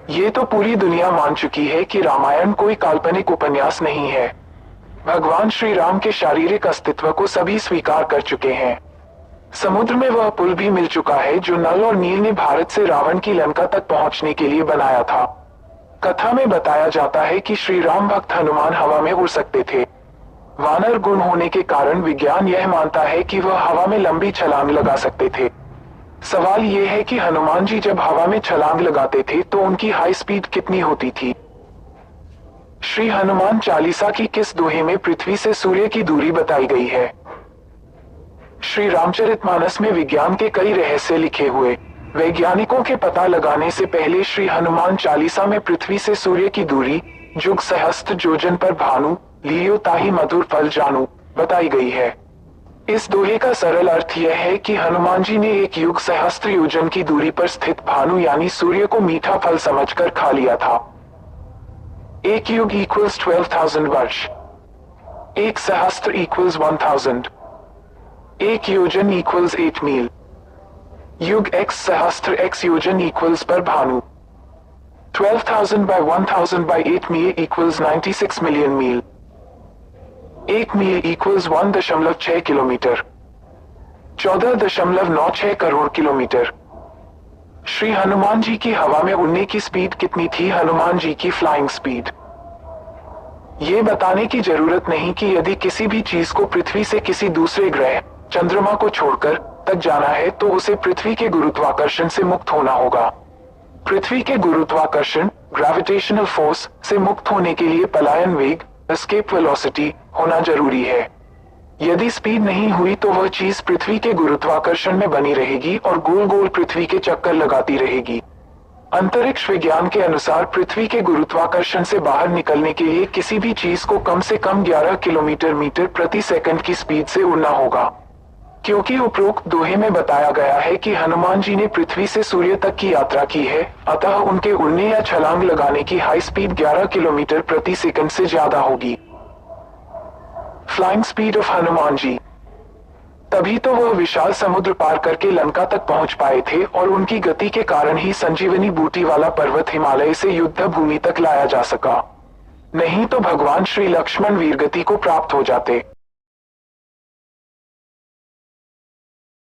ये तो पूरी दुनिया मान चुकी है कि रामायण कोई काल्पनिक उपन्यास नहीं है। भगवान श्री राम के शारीरिक अस्तित्व को सभी स्वीकार कर चुके हैं। समुद्र में वह पुल भी मिल चुका है जो नल और नील ने भारत से रावण की लंका तक पहुंचने के लिए बनाया था। कथा में बताया जाता है कि श्री राम भक्त हनुमान हवा में उड़ सकते थे। वानर गुण होने के कारण विज्ञान यह मानता है कि वह हवा में लंबी छलांग लगा सकते थे। सवाल यह है कि हनुमान जी जब हवा में छलांग लगाते थे तो उनकी हाई स्पीड कितनी होती थी। श्री हनुमान चालीसा की किस दोहे में पृथ्वी से सूर्य की दूरी बताई गई है। श्री रामचरितमानस में विज्ञान के कई रहस्य लिखे हुए। वैज्ञानिकों के पता लगाने से पहले श्री हनुमान चालीसा में पृथ्वी से सूर्य की दूरी जुग सहस्त्र योजन पर भानु लियो ताहि मधुर फल जानू बताई गई है। इस दोहे का सरल अर्थ यह है कि हनुमान जी ने एक युग सहस्त्र योजन की दूरी पर स्थित भानु यानी सूर्य को मीठा फल समझकर खा लिया था। एक युग इक्वल्स 12,000 वर्ष, एक सहस्त्र इक्वल्स 1000, एक योजन इक्वल्स 8 मील, युग x सहस्त्र x योजन इक्वल्स पर भानु। 12,000 by 1000 by 8 मील इक्वल्स 96 मिलियन मील। 1 मील equals 1.6 kilometre, 14.96 crore kilometre. Shri Hanuman ji की हवा में उड़ने की स्पीड कितनी थी। हनुमान जी की फ्लाइंग स्पीड। ये बताने की जरूरत नहीं कि यदि किसी भी चीज को पृथ्वी से किसी दूसरे ग्रह चंद्रमा को छोड़कर तक जाना है तो उसे पृथ्वी के गुरुत्वाकर्षण से मुक्त होना होगा। पृथ्वी के गुरुत्वाकर्षण ग्रेविटेशनल फोर्स से मुक्त होने के लिए पलायन वेग एस्केप वेलोसिटी होना जरूरी है। यदि स्पीड नहीं हुई तो वह चीज पृथ्वी के गुरुत्वाकर्षण में बनी रहेगी और गोल गोल पृथ्वी के चक्कर लगाती रहेगी। अंतरिक्ष विज्ञान के अनुसार पृथ्वी के गुरुत्वाकर्षण से बाहर निकलने के लिए किसी भी चीज को कम से कम 11 किलोमीटर मीटर प्रति सेकंड की स्पीड से उड़ना होगा। क्योंकि उपरोक्त दोहे में बताया गया है कि हनुमान जी ने पृथ्वी से सूर्य तक की यात्रा की है, अतः उनके उड़ने या छलांग लगाने की हाई स्पीड 11 किलोमीटर प्रति सेकंड से ज्यादा होगी। Flying speed of Hanuman ji. तभी तो वह विशाल समुद्र पार करके लंका तक पहुंच पाए थे और उनकी गति के कारण ही संजीवनी बूटी वाला पर्वत हिमालय से युद्ध भूमि तक लाया जा सका। नहीं तो भगवान श्री लक्ष्मण वीरगति को प्राप्त हो जाते।